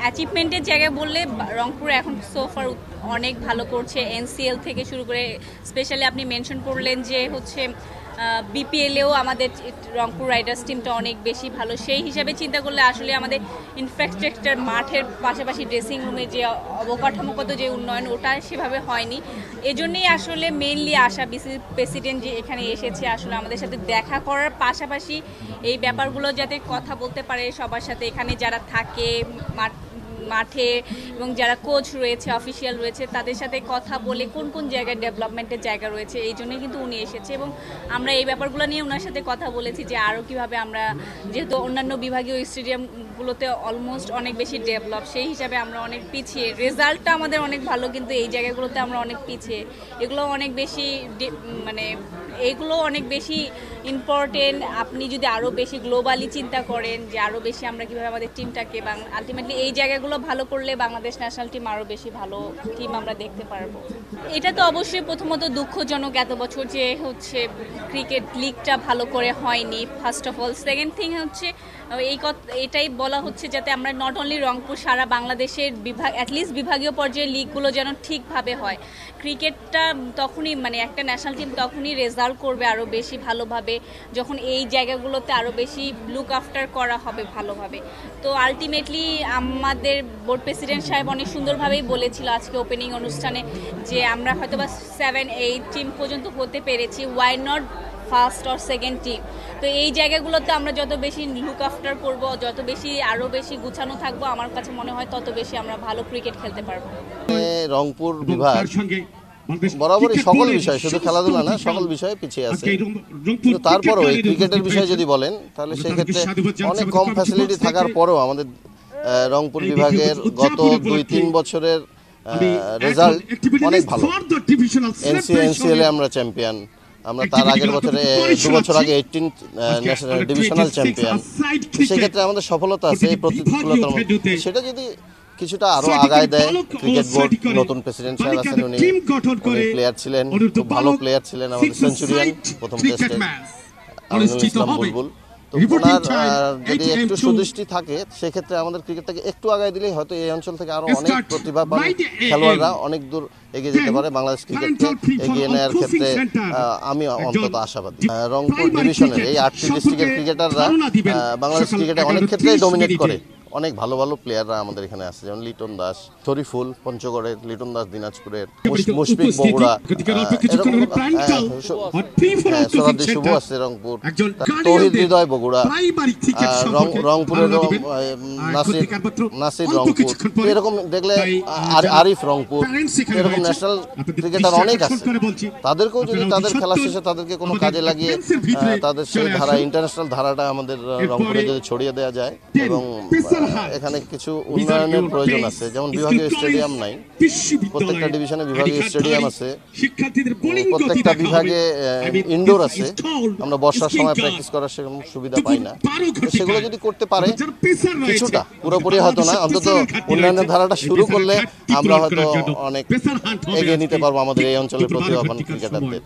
অ্যাচিভমেন্টের জায়গায় বললে রংপুর এখন সোফার অনেক ভালো করছে, এনসিএল থেকে শুরু করে। স্পেশালি আপনি মেনশন করলেন যে হচ্ছে বিপিএলেও আমাদের রংপুর রাইডার্স টিমটা অনেক বেশি ভালো। সেই হিসাবে চিন্তা করলে আসলে আমাদের ইনফ্রাস্ট্রাকচার, মাঠের পাশাপাশি ড্রেসিং রুমের যে অবকাঠামোগত যে উন্নয়ন, ওটা সেভাবে হয়নি। এজন্যই আসলে মেইনলি আশা বিসিবি প্রেসিডেন্ট যে এখানে এসেছে আসলে আমাদের সাথে দেখা করার পাশাপাশি এই ব্যাপারগুলো যাতে কথা বলতে পারে সবার সাথে, এখানে যারা থাকে মাঠে এবং যারা কোচ রয়েছে, অফিসিয়াল রয়েছে, তাদের সাথে কথা বলে কোন কোন জায়গায় ডেভেলপমেন্টের জায়গা রয়েছে, এই জন্যই কিন্তু উনি এসেছে। এবং আমরা এই ব্যাপারগুলো নিয়ে ওনার সাথে কথা বলেছি যে আরও কীভাবে আমরা, যেহেতু অন্যান্য বিভাগীয় স্টেডিয়ামগুলোতে অলমোস্ট অনেক বেশি ডেভেলপ, সেই হিসাবে আমরা অনেক পিছিয়ে। রেজাল্টটা আমাদের অনেক ভালো, কিন্তু এই জায়গাগুলোতে আমরা অনেক পিছিয়ে। এগুলো অনেক বেশি এগুলো অনেক বেশি ইম্পর্টেন্ট। আপনি যদি আরও বেশি গ্লোবালি চিন্তা করেন যে আরও বেশি আমরা কীভাবে আমাদের টিমটাকে, আলটিমেটলি এই জায়গাগুলো ভালো করলে বাংলাদেশ ন্যাশনাল টিম আরও বেশি ভালো টিম আমরা দেখতে পারবো। এটা তো অবশ্যই প্রথমত দুঃখজনক এত বছর যে হচ্ছে ক্রিকেট লিগটা ভালো করে হয়নি, first of all. Second thing হচ্ছে এটাই বলা হচ্ছে যাতে আমরা নট অনলি রংপুর, সারা বাংলাদেশের অ্যাটলিস্ট বিভাগীয় পর্যায়ের লিগগুলো যেন ঠিকভাবে হয়। ক্রিকেটটা তখনই একটা ন্যাশনাল টিম তখনই রেজাল্ট করবে আরও বেশি ভালোভাবে যখন এই জায়গাগুলোতে আরও বেশি লুক আফটার করা হবে ভালোভাবে। তো আলটিমেটলি আমাদের বোর্ড প্রেসিডেন্ট সাহেব অনেক সুন্দরভাবেই বলেছিল আজকে ওপেনিং অনুষ্ঠানে যে আমরা হয়তো বা 7-8 টিম পর্যন্ত হতে পেরেছি, why not first or second team. তো এই জায়গাগুলোতে আমরা যত বেশি লুক আফটার করবো, যত বেশি আরও বেশি গুছানো থাকবো, আমার কাছে মনে হয় তত বেশি আমরা ভালো ক্রিকেট খেলতে পারবো। রংপুর বিভাগ বরাবরই সকল বিষয়, শুধু খেলাধুলা না, সকল বিষয়ে পিছিয়ে আছে। কিন্তু তারপরেও এই ক্রিকেটের বিষয়ে যদি বলেন তাহলে সেক্ষেত্রে অনেক কম ফ্যাসিলিটি থাকার পরেও আমাদের রংপুর বিভাগের গত 2-3 বছরের রেজাল্ট অনেক ভালো। এনসিএল আমরা চ্যাম্পিয়ন, আমরা তার আগের বছরে 2 বছর আগে 18 ন্যাশনাল ডিভিশনাল চ্যাম্পিয়ন। সেক্ষেত্রে আমাদের সফলতা আছে এই প্রতিকূলতার মধ্যে। সেটা যদি কিছুটা আরো আগায় দেয়, ক্রিকেট বোর্ড, নতুন প্রেসিডেন্ট সাহেব আছেন, উনি প্লেয়ার ছিলেন, খুব ভালো প্লেয়ার ছিলেন, আমাদের সেঞ্চুরিয়ান প্রথম টেস্টে আমিনুল ইসলাম বুলবুল। তো ওনার যদি একটু সুদৃষ্টি থাকে সেক্ষেত্রে আমাদের ক্রিকেটটাকে একটু আগায় দিলেই হয়তো এই অঞ্চল থেকে আরো অনেক প্রতিভাবান খেলোয়াড়রা অনেক দূর এগিয়ে যেতে পারে। বাংলাদেশ ক্রিকেটকে এগিয়ে নেওয়ার ক্ষেত্রে আমি অন্তত আশাবাদী। রংপুর ডিভিশনের এই 8টি ডিস্ট্রিক্টের ক্রিকেটাররা বাংলাদেশ ক্রিকেটে অনেক ক্ষেত্রেই ডমিনেট করে। অনেক ভালো ভালো প্লেয়াররা আমাদের এখানে আছে, যেমন লিটন দাস, শরীফুল পঞ্চগড়ের, লিটন দাস দিনাজপুরের, মুশফিক বগুড়া, সোরাদ্দি শুভ আছে রংপুর, তৌহিদ হৃদয় বগুড়া, রংপুরের নাসির রংপুর, এরকম দেখলে আরিফ রংপুর, এরকম ন্যাশনাল ক্রিকেটার অনেক আছে। তাদেরকেও যদি তাদের খেলা শেষে তাদেরকে কোনো কাজে লাগিয়ে তাদের সেই ধারা, ইন্টারন্যাশনাল ধারাটা আমাদের রংপুরে যদি ছড়িয়ে দেওয়া যায়, এবং এখানে কিছু উন্নয়নের প্রয়োজন আছে, যেমন বিভাগীয় স্টেডিয়াম নাই, প্রত্যেকটা ডিভিশনে বিভাগীয় স্টেডিয়াম আছে, প্রত্যেকটা বিভাগে ইনডোর আছে, আমরা বর্ষার সময় প্র্যাকটিস করার সেরকম সুবিধা পাই না। সেগুলো যদি করতে পারে কিছুটা, পুরোপুরি হয়তো না, অন্তত উন্নয়নের ধারাটা শুরু করলে আমরা হয়তো অনেক এগিয়ে নিতে পারবো আমাদের এই অঞ্চলের প্রতিভাবান ক্রিকেটারদের।